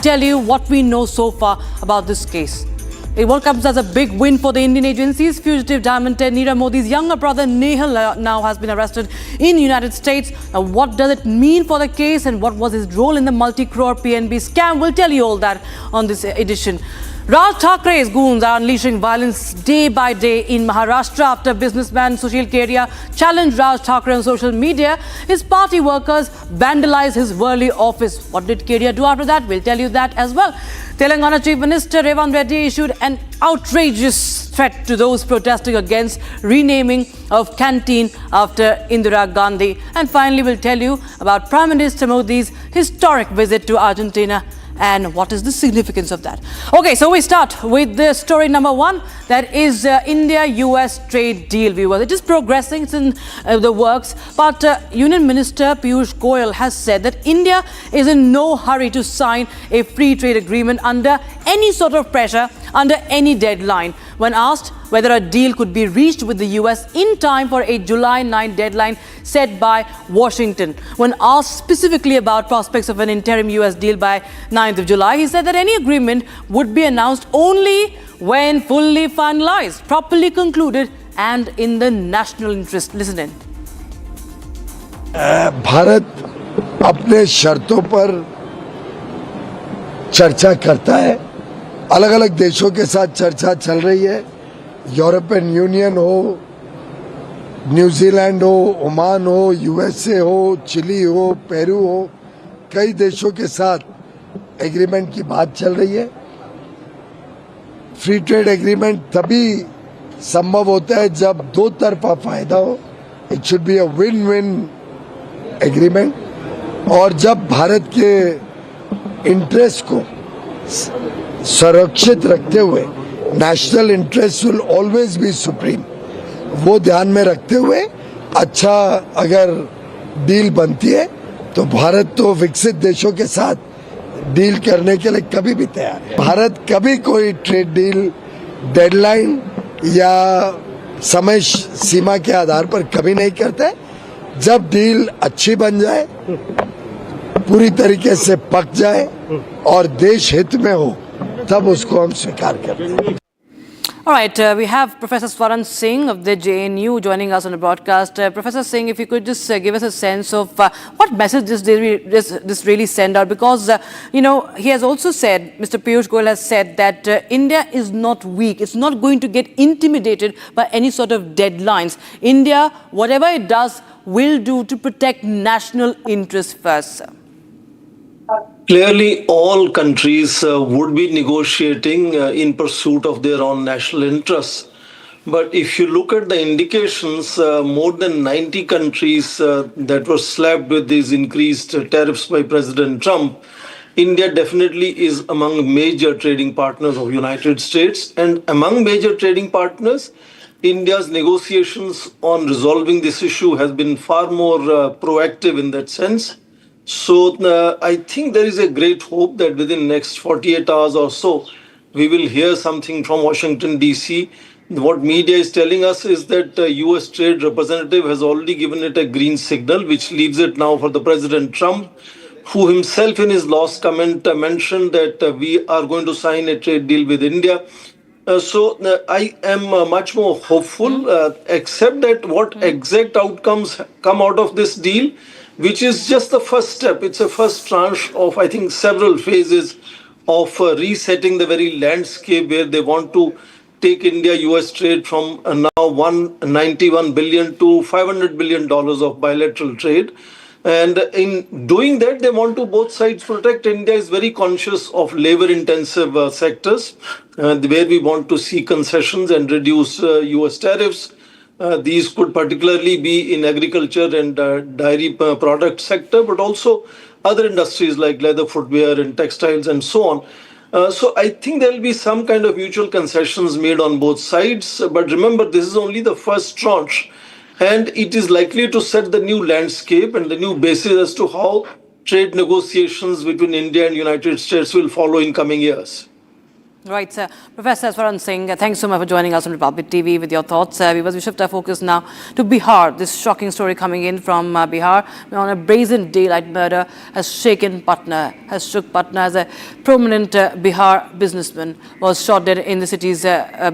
tell you what we know so far about this case. It comes as a big win for the Indian agencies. Fugitive diamond head Nira Modi's younger brother Nehal now has been arrested in the United States. Now, what does it mean for the case and what was his role in the multi-crore PNB scam? We'll tell you all that on this edition. Raj Thakrae's goons are unleashing violence day by day in Maharashtra after businessman Sushil Kedia challenged Raj Thakre on social media. His party workers vandalized his Worli office. What did Keria do after that? We'll tell you that as well. Telangana Chief Minister Revanth Reddy issued an outrageous threat to those protesting against renaming of canteen after Indira Gandhi. And finally, we'll tell you about Prime Minister Modi's historic visit to Argentina and what is the significance of that. Okay, so we start with the story number one, that is India-US trade deal, viewers. It is progressing, it's in the works, but Union Minister Piyush Goyal has said that India is in no hurry to sign a free trade agreement under any sort of pressure, under any deadline. When asked whether a deal could be reached with the US in time for a July 9 deadline set by Washington. When asked specifically about prospects of an interim US deal by 9th of July, he said that any agreement would be announced only when fully finalized, properly concluded and in the national interest. Listen in. Bharat अपने शर्तों पर चर्चा करता है, अलग अलग देशों के साथ चर्चा चल रही है, यूरोपियन यूनियन हो, न्यूजीलैंड हो, ओमान हो, यूएसए हो, चिली हो, पेरू हो, कई देशों के साथ एग्रीमेंट की बात चल रही है। फ्री ट्रेड एग्रीमेंट तभी संभव होता है जब दो तरफा फायदा हो, it should be a win win agreement, और जब भारत के इंटरेस्ट को सुरक्षित रखते हुए national interest will always be supreme, वो ध्यान में रखते हुए अच्छा अगर डील बनती है तो भारत तो विकसित देशों के साथ डील करने के लिए कभी भी तैयार है। भारत कभी कोई ट्रेड डील डेडलाइन या समय सीमा के आधार पर कभी नहीं करता है। जब डील अच्छी बन जाए, पूरी तरीके से पक जाए और देश हित में हो, तब उसको हम स्वीकार करते हैं। All right, we have Professor Swaran Singh of the JNU joining us on the broadcast. Professor Singh, if you could just give us a sense of what message this really send out, because, you know, he has also said, Mr. Piyush Goyal has said that India is not weak. It's not going to get intimidated by any sort of deadlines. India, whatever it does, will do to protect national interests first, sir. Clearly, all countries would be negotiating in pursuit of their own national interests. But if you look at the indications, more than 90 countries that were slapped with these increased tariffs by President Trump, India definitely is among major trading partners of United States. And among major trading partners, India's negotiations on resolving this issue has been far more proactive in that sense. So I think there is a great hope that within the next 48 hours or so, we will hear something from Washington, D.C. What media is telling us is that the U.S. trade representative has already given it a green signal, which leaves it now for the President Trump, who himself in his last comment mentioned that we are going to sign a trade deal with India. So I am much more hopeful, except that what exact outcomes come out of this deal, which is just the first step. It's a first tranche of, I think, several phases of resetting the very landscape where they want to take India-US trade from now $191 billion to $500 billion of bilateral trade. And in doing that, they want to both sides protect. India is very conscious of labor-intensive sectors, where we want to see concessions and reduce US tariffs. These could particularly be in agriculture and dairy product sector, but also other industries like leather, footwear and textiles and so on. So I think there will be some kind of mutual concessions made on both sides. But remember, this is only the first tranche, and it is likely to set the new landscape and the new basis as to how trade negotiations between India and United States will follow in coming years. Right, sir. Professor Swaran Singh, thanks so much for joining us on Republic TV with your thoughts. We shift our focus now to Bihar. This shocking story coming in from Bihar on a brazen daylight murder has shook Patna as a prominent Bihar businessman was shot dead in the city's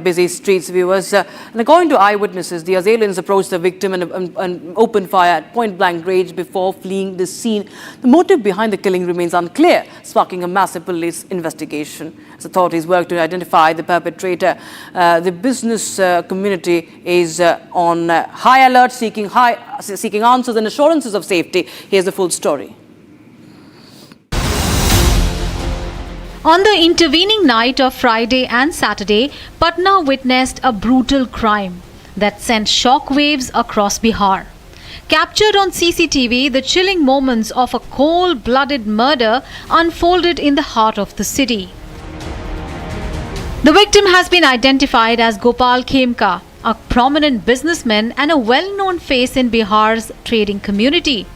busy streets. Viewers, and according to eyewitnesses, the assailants approached the victim and opened fire at point-blank range before fleeing the scene. The motive behind the killing remains unclear, sparking a massive police investigation. As authorities work to identify the perpetrator, the business community is on high alert, seeking answers and assurances of safety. Here's the full story. On the intervening night of Friday and Saturday, Patna witnessed a brutal crime that sent shockwaves across Bihar. Captured on CCTV, the chilling moments of a cold-blooded murder unfolded in the heart of the city. The victim has been identified as Gopal Khemka, a prominent businessman and a well-known face in Bihar's trading community.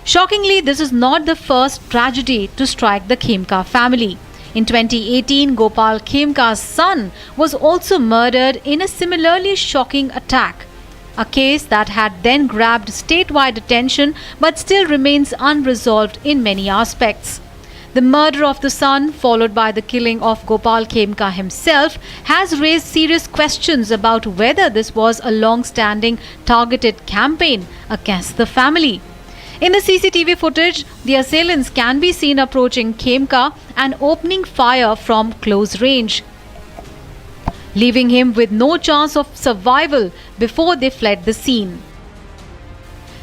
Shockingly, this is not the first tragedy to strike the Khemka family. In 2018, Gopal Khemka's son was also murdered in a similarly shocking attack, a case that had then grabbed statewide attention but still remains unresolved in many aspects. The murder of the son, followed by the killing of Gopal Khemka himself, has raised serious questions about whether this was a long-standing targeted campaign against the family. In the CCTV footage, the assailants can be seen approaching Khemka and opening fire from close range, leaving him with no chance of survival before they fled the scene.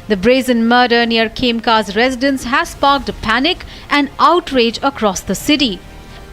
The brazen murder near Khemka's residence has sparked panic and outrage across the city.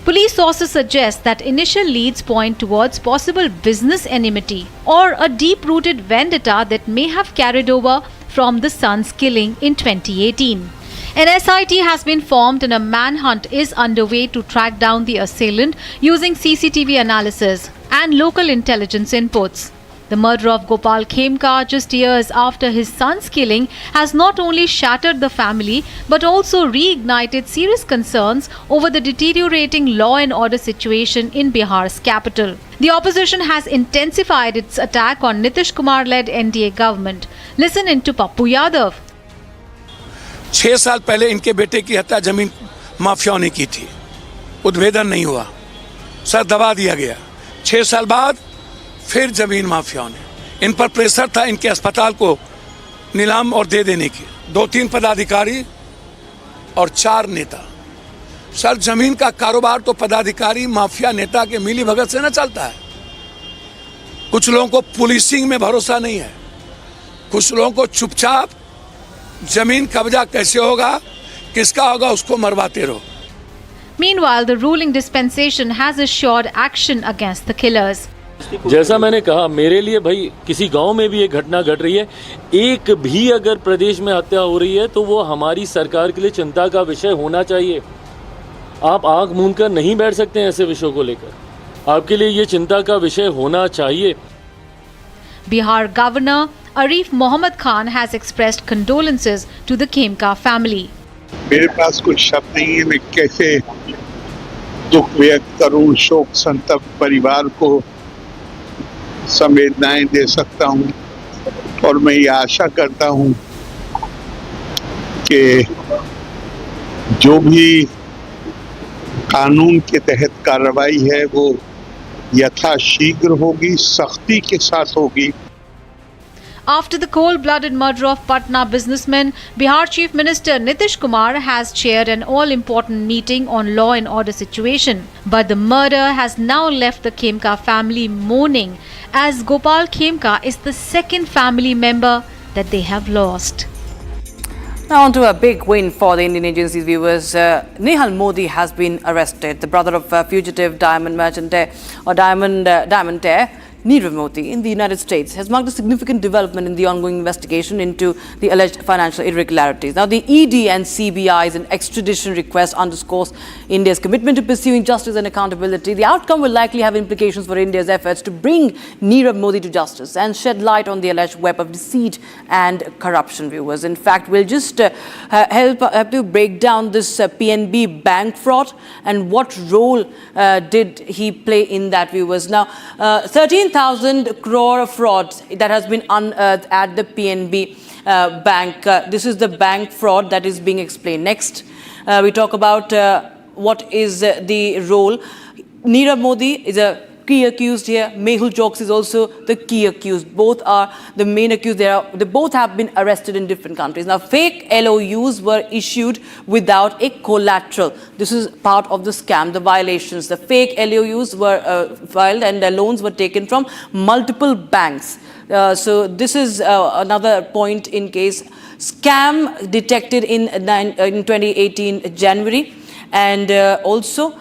Police sources suggest that initial leads point towards possible business enmity or a deep-rooted vendetta that may have carried over from the son's killing in 2018. An SIT has been formed and a manhunt is underway to track down the assailant using CCTV analysis and local intelligence inputs. The murder of Gopal Khemka just years after his son's killing has not only shattered the family but also reignited serious concerns over the deteriorating law and order situation in Bihar's capital. The opposition has intensified its attack on Nitish Kumar-led NDA government. Listen into Pappu Yadav. 6 साल पहले इनके बेटे की हत्या जमीन माफियाओं ने की थी, उद्भेदन नहीं हुआ, सर दबा दिया गया। 6 साल बाद फिर जमीन माफियाओं ने, इन पर प्रेशर था इनके अस्पताल को नीलाम और दे देने की। 2-3 पदाधिकारी और 4 नेता। सर जमीन का कारोबार तो पदाधिकारी माफिया नेता के मिली भगत से न चलता है। कुछ लोगों को पुलिसिंग में भरोसा नहीं है, कुछ लोगों को चुपचाप जमीन कब्जा कैसे होगा, किसका होगा, उसको मरवाते रहो। Meanwhile, the ruling dispensation has assured action against the killers. जैसा मैंने कहा, मेरे लिए भाई किसी गांव में भी एक घटना घट रही है, एक भी अगर प्रदेश में हत्या हो रही है तो वो हमारी सरकार के लिए चिंता का विषय होना चाहिए। आप आंख मूंद कर नहीं बैठ सकते हैं ऐसे विषयों को लेकर, आपके लिए ये चिंता का विषय होना चाहिए। Bihar Governor Arif Mohammad Khan has expressed condolences to the Khemka family. मेरे पास कुछ शब्द नहीं है, मैं कैसे दुख व्यक्त करूं, शोक संतप्त परिवार को संवेदनाएं दे सकता हूं, और मैं ये आशा करता हूं कि जो भी कानून के तहत कार्रवाई है वो यथाशीघ्र होगी, सख्ती के साथ होगी। After the cold-blooded murder of Patna businessman, Bihar Chief Minister Nitish Kumar has chaired an all-important meeting on law and order situation. But the murder has now left the Khemka family mourning, as Gopal Khemka is the second family member that they have lost. Now on to a big win for the Indian agencies, viewers. Nehal Modi has been arrested. The brother of fugitive diamond merchant or diamond heir Nira Modi in the United States has marked a significant development in the ongoing investigation into the alleged financial irregularities. Now, the ED and CBI's extradition request underscores India's commitment to pursuing justice and accountability. The outcome will likely have implications for India's efforts to bring Nira Modi to justice and shed light on the alleged web of deceit and corruption, viewers. In fact, we'll just help to break down this PNB bank fraud and what role did he play in that, viewers. Now, 13,000 crore fraud that has been unearthed at the PNB bank. This is the bank fraud that is being explained. Next, we talk about what is the role. Nira Modi is a key accused here. Mehul Choksi is also the key accused. Both are the main accused. They both have been arrested in different countries. Now, fake LOUs were issued without a collateral. This is part of the scam, the violations. The fake LOUs were filed and the loans were taken from multiple banks. So this is another point in case. Scam detected in 2018 January. And also,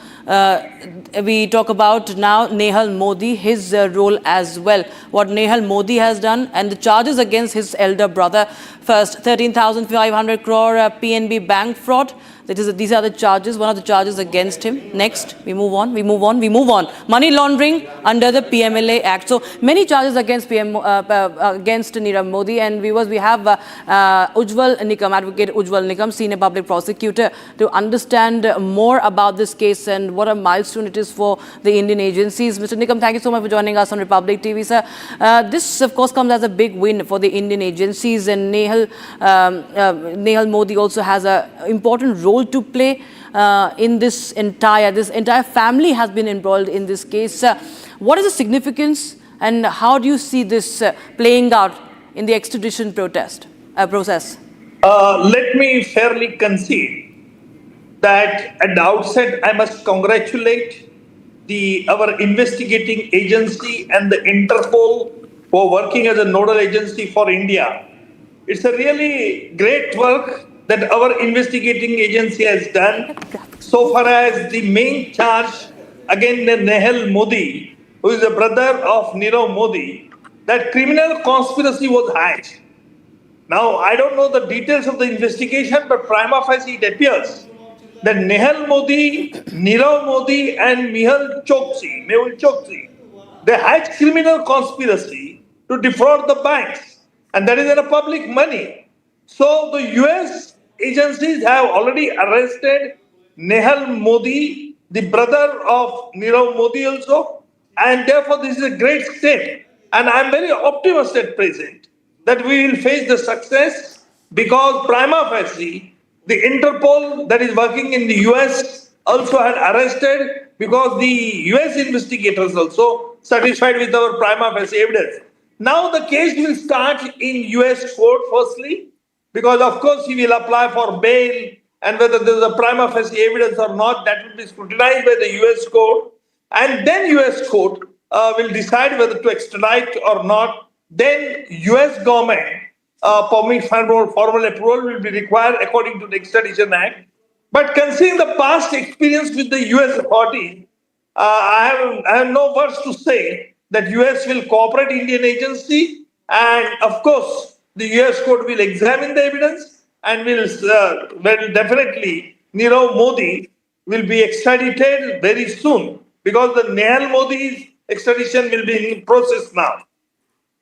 we talk about now Nehal Modi, his role as well. What Nehal Modi has done and the charges against his elder brother. First, 13,500 crore PNB bank fraud. These are the charges, one of the charges against him. Next, we move on. Money laundering under the PMLA Act. So many charges against against Nira Modi. And viewers, we have Ujjwal Nikam, Advocate Ujjwal Nikam, Senior Public Prosecutor, to understand more about this case and what a milestone it is for the Indian agencies. Mr. Nikam, thank you so much for joining us on Republic TV, sir. This, of course, comes as a big win for the Indian agencies, and Nehal Modi also has an important role to play in this entire family has been embroiled in this case. What is the significance and how do you see this playing out in the extradition process? Let me fairly concede that at the outset I must congratulate our investigating agency and the Interpol for working as a nodal agency for India. It's a really great work that our investigating agency has done so far as the main charge against Nehal Modi, who is the brother of Nirav Modi, that criminal conspiracy was hatched. Now, I don't know the details of the investigation, but prima facie it appears that Nehal Modi, Nirav Modi and Mehul Choksi, they hatched criminal conspiracy to defraud the banks, and that is in a public money. So the US agencies have already arrested Nehal Modi, the brother of Nirav Modi also, and therefore this is a great step. And I am very optimistic at present that we will face the success because prima facie, the Interpol that is working in the US also had arrested because the US investigators also satisfied with our prima facie evidence. Now the case will start in US court firstly, because of course he will apply for bail, and whether there is a prima facie evidence or not, that will be scrutinized by the US court, and then US court will decide whether to extradite or not. Then US government formal approval will be required according to the Extradition Act. But considering the past experience with the US authorities, I have no words to say that US will cooperate Indian agency, and of course the US court will examine the evidence and will definitely Nirav Modi will be extradited very soon because the Nehal Modi's extradition will be in process now.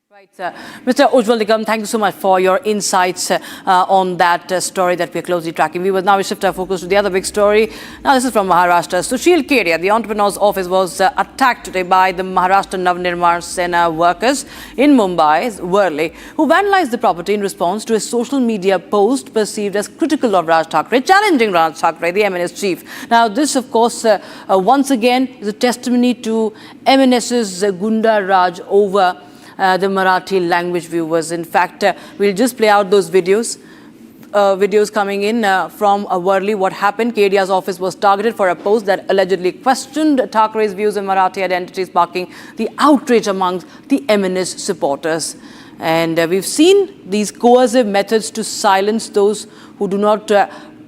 Right, sir. Mr. Ujjwal Nikam, thank you so much for your insights on that story that we're closely tracking. We shift our focus to the other big story. Now, this is from Maharashtra. Sushil Kedia, the entrepreneur's office, was attacked today by the Maharashtra Navnirman Sena workers in Mumbai's Worli, who vandalized the property in response to a social media post perceived as critical of Raj Thackeray, challenging Raj Thackeray, the MNS chief. Now, this, of course, once again is a testimony to MNS's Gunda Raj over the Marathi language, viewers. In fact, we'll just play out those videos coming in from Worli. What happened? KEDIA'S office was targeted for a post that allegedly questioned Thackeray's views on Marathi identity, sparking the outrage among the MNS supporters. And we've seen these coercive methods to silence those who do not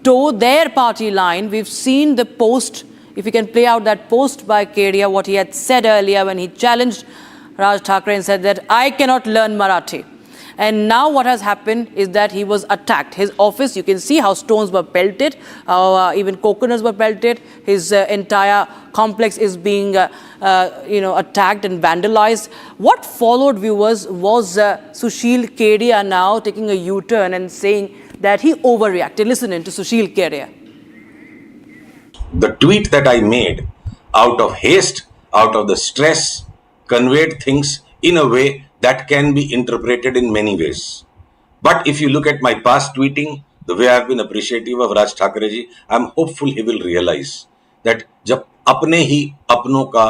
toe their party line. We've seen the post, if you can play out that post by Keria, what he had said earlier when he challenged Raj Thackeray, and said that I cannot learn Marathi. And now what has happened is that he was attacked. His office, you can see how stones were pelted, even coconuts were pelted. His entire complex is being, attacked and vandalized. What followed, viewers, was Sushil Kedia now taking a U-turn and saying that he overreacted. Listen in to Sushil Kedia. The tweet that I made out of haste, out of the stress, conveyed things in a way that can be interpreted in many ways. But if you look at my past tweeting, the way I've been appreciative of Raj Thackeray ji, I'm hopeful he will realize that जब अपने ही अपनों का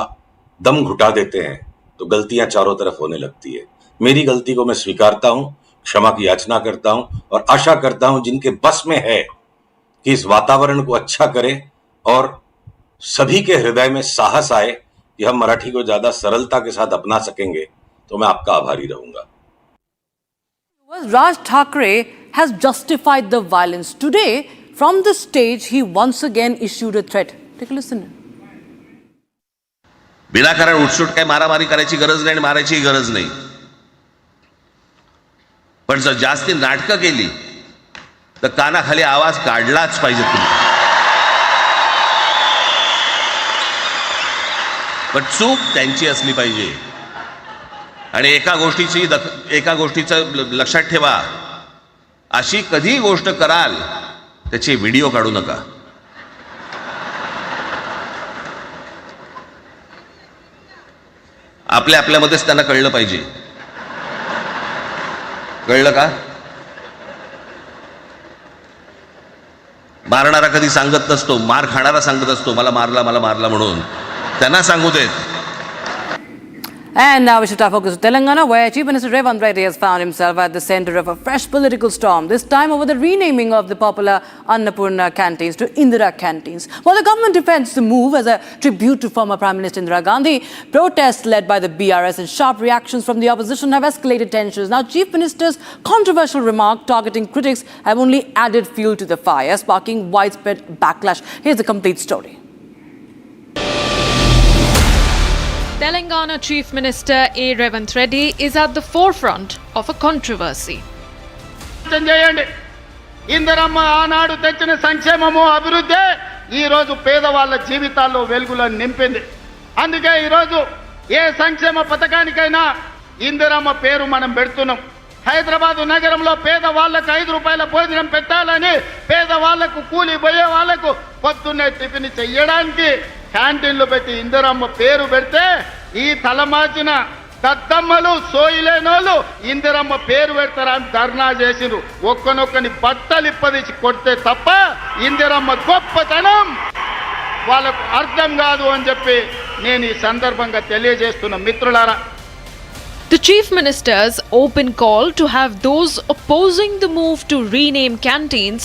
दम घुटा देते हैं तो गलतियां चारों तरफ होने लगती है. मेरी गलती को मैं स्वीकारता हूं, क्षमा की याचना करता हूं और आशा करता हूं जिनके बस में है कि इस वातावरण को अच्छा करें और सभी के हृदय में साहस आए कि हम मराठी को ज्यादा सरलता के साथ अपना सकेंगे, तो मैं आपका आभारी रहूंगा. Raj Thackeray has justified the violence. Today, from the stage, he once again issued a threat. Take a listen. विनाकारण उठसूट काय मारामारी करायची गरज नाही आणि मारायची गरज नाही. पण जर जास्ती नाटकं केली तर कानाखाली आवाज काढलाच पाहिजे तुम्ही. पण चूक त्यांची असली पाहिजे. आणि एका गोष्टीचं लक्षात ठेवा, अशी कधी गोष्ट कराल त्याचे व्हिडिओ काढू नका. आपल्यामध्येच त्यांना कळलं पाहिजे. कळलं का? मारणारा कधी सांगत नसतो, मार खाणारा सांगत असतो मला मारला म्हणून. त्यांना सांगू देत. And now we shift our focus to Telangana, where Chief Minister Revanth Reddy has found himself at the center of a fresh political storm, this time over the renaming of the popular Annapurna canteens to Indira Canteens. While the government defends the move as a tribute to former Prime Minister Indira Gandhi, protests led by the BRS and sharp reactions from the opposition have escalated tensions. Now, Chief Minister's controversial remark targeting critics have only added fuel to the fire, sparking widespread backlash. Here's the complete story. Telangana Chief Minister A. Revanth Reddy is at the forefront of a controversy. Indiramma ఆనాడు తెచ్చిన సంక్షేమము అభివృద్ధి ఈ రోజు పేదవాళ్ళ జీవితాల్లో వెలుగులను నింపింది. అందుకే ఈ రోజు ఏ సంక్షేమ పథకానికైనా ఇందిరమ్మ పేరు మనం పెడుతున్నాం. హైదరాబాద్ నగరంలో పేదవాళ్ళకు 5 రూపాయల భోజనం పెట్టాలని, పేదవాళ్లకు కూలి పోయే వాళ్లకు పొద్దున్నే టిఫిన్ చెయ్యడానికి క్యాంటీన్లు పెట్టి ఇందిరమ్మ పేరు పెడితే ఈ తలమాచిన దద్దమ్మలు సోయిలేనోళ్ళు ఇందిరమ్మ పేరు పెడతారని ధర్నా చేసిరు. ఒక్కనొక్కని బట్టలు ఇప్పదీసి కొడితే తప్ప ఇందిరమ్మ గొప్పతనం వాళ్ళకు అర్థం కాదు అని చెప్పి నేను ఈ సందర్భంగా తెలియజేస్తున్న మిత్రులారా. The Chief Minister's open call to have those opposing the move to rename canteens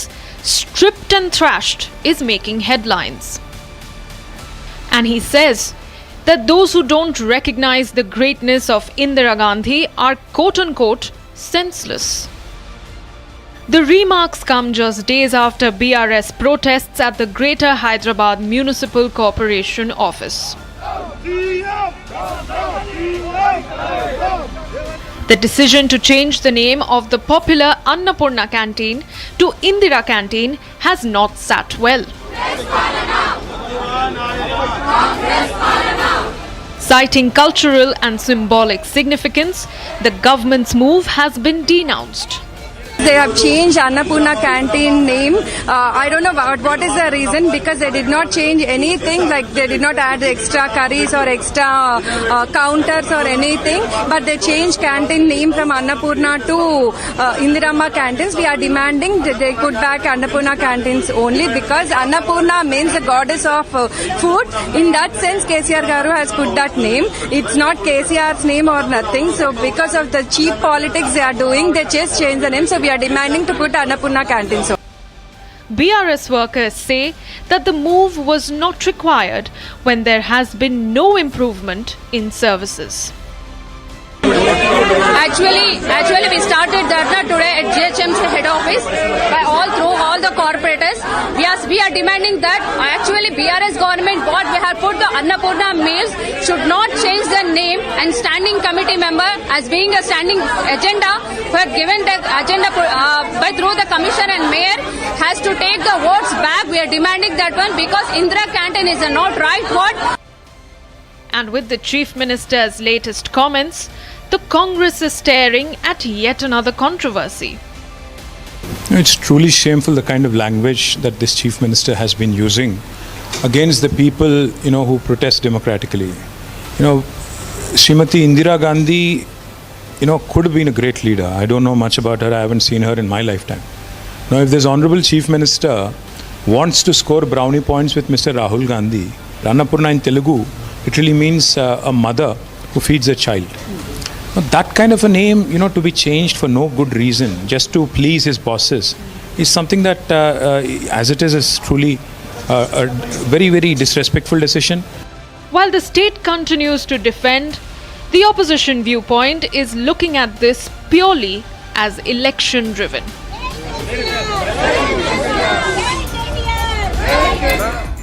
stripped and thrashed is making headlines. And he says that those who don't recognize the greatness of Indira Gandhi are quote-unquote senseless. The remarks come just days after BRS protests at the Greater Hyderabad Municipal Corporation office. The decision to change the name of the popular Annapurna canteen to Indira Canteen has not sat well. Citing cultural and symbolic significance, the government's move has been denounced. They have changed Annapurna canteen name. I don't know what is the reason, because they did not change anything, like they did not add extra curries or extra counters or anything, but they changed canteen name from Annapurna to Indiramma canteens. We are demanding that they put back Annapurna canteens only, because Annapurna means the goddess of food. In that sense, KCR Garu has put that name. It's not KCR's name or nothing. So because of the cheap politics they are doing, they just changed the name. So we are demanding to put Annapurna canteens. BRS workers say that the move was not required when there has been no improvement in services. Actually, we started Dharna today at GHM's head office by through all the corporators. We are demanding that actually BRS government what we have put the Annapurna Mills should not change their name, and standing committee member, as being a standing agenda, who had given the agenda by through the commission and mayor, has to take the votes back. We are demanding that one because Indira Canteen is a not right word. And with the Chief Minister's latest comments, the Congress is staring at yet another controversy. It's truly shameful the kind of language that this Chief Minister has been using against the people, who protest democratically. Srimati Indira Gandhi, could have been a great leader. I don't know much about her. I haven't seen her in my lifetime. Now, if this Honorable Chief Minister wants to score brownie points with Mr. Rahul Gandhi, Annapurna in Telugu literally means a mother who feeds a child. Now, that kind of a name, to be changed for no good reason, just to please his bosses, is something that, as it is truly a very, very disrespectful decision. While the state continues to defend, the opposition viewpoint is looking at this purely as election-driven.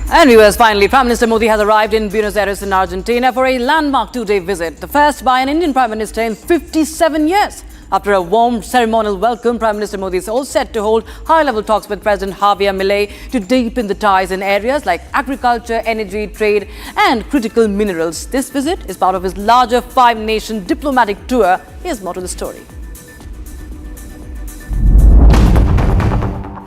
And viewers, finally, Prime Minister Modi has arrived in Buenos Aires in Argentina for a landmark two-day visit, the first by an Indian Prime Minister in 57 years. After a warm ceremonial welcome, Prime Minister Modi is all set to hold high-level talks with President Javier Milei to deepen the ties in areas like agriculture, energy, trade and critical minerals. This visit is part of his larger five-nation diplomatic tour. Here's more to the story.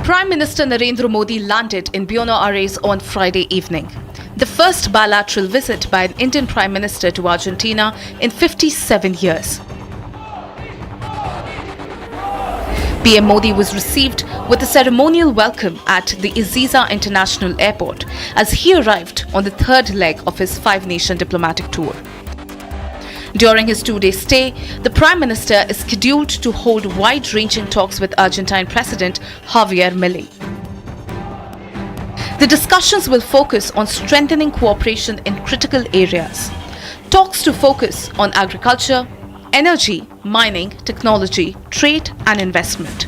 Prime Minister Narendra Modi landed in Buenos Aires on Friday evening, the first bilateral visit by an Indian Prime Minister to Argentina in 57 years. PM Modi was received with a ceremonial welcome at the Ezeiza International Airport as he arrived on the third leg of his five-nation diplomatic tour. During his two-day stay, the Prime Minister is scheduled to hold wide-ranging talks with Argentine President Javier Milei. The discussions will focus on strengthening cooperation in critical areas. Talks to focus on agriculture, energy, mining, technology, trade and investment.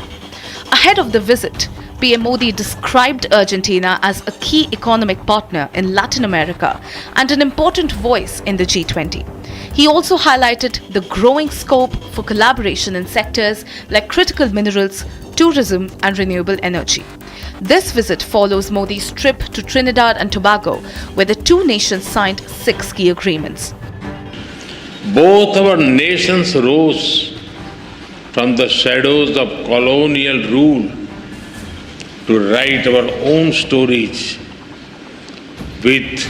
Ahead of the visit, PM Modi described Argentina as a key economic partner in Latin America and an important voice in the G20. He also highlighted the growing scope for collaboration in sectors like critical minerals, tourism and renewable energy. This visit follows Modi's trip to Trinidad and Tobago, where the two nations signed 6 key agreements. Both our nations rose from the shadows of colonial rule to write our own stories with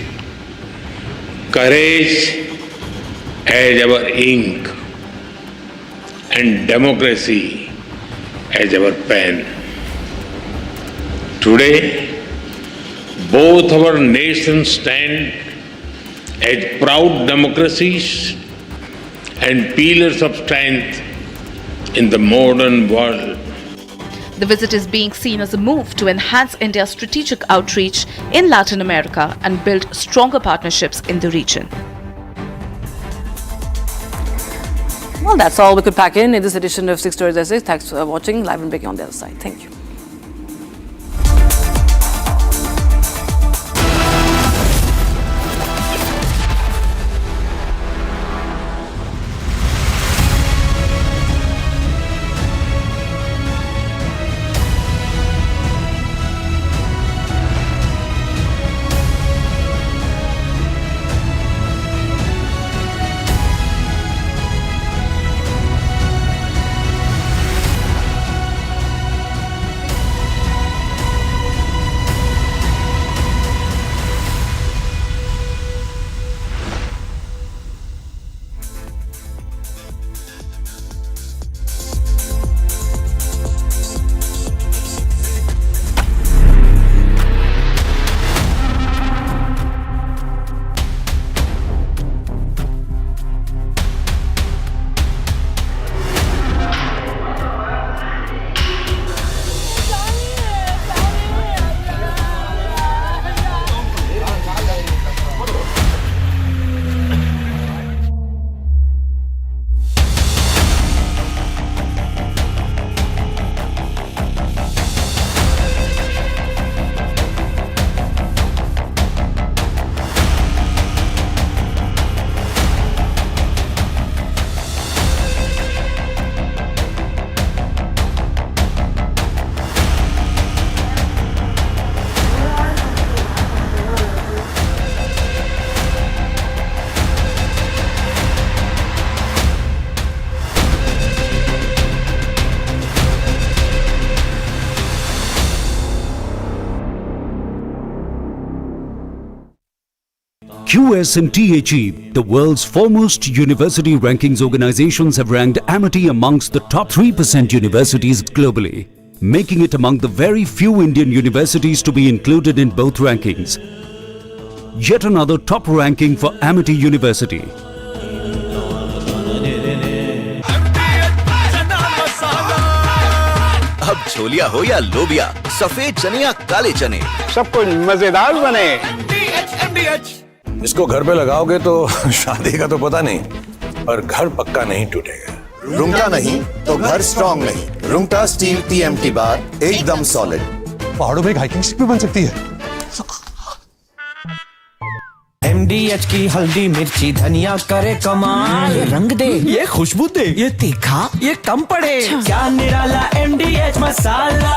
courage as our ink and democracy as our pen. Today, both our nations stand as proud democracies and pillars of strength in the modern world. The visit is being seen as a move to enhance India's strategic outreach in Latin America and build stronger partnerships in the region. Well, that's all we could pack in this edition of 6 Stories Essays. Thanks for watching. Live and breaking on the other side. Thank you. QS and THE, the world's foremost university rankings organizations, have ranked Amity amongst the top 3% universities globally, making it among the very few Indian universities to be included in both rankings. Yet another top ranking for Amity University. अब छोलिया हो या लोबिया, सफेद चने या काले चने, सब कुछ मजेदार बने। इसको घर पे लगाओगे तो शादी का तो पता नहीं, पर घर पक्का नहीं टूटेगा। रुंगटा नहीं तो घर स्ट्रॉन्ग नहीं। रुंगटा स्टील TMT बार एकदम सॉलिड। पहाड़ों में एक हाइकिंग स्टिक भी बन सकती है। MDH की हल्दी मिर्ची धनिया करे कमाल, ये रंग दे, ये खुशबू दे, ये तीखा, ये कम पड़े, क्या निराला MDH मसाला।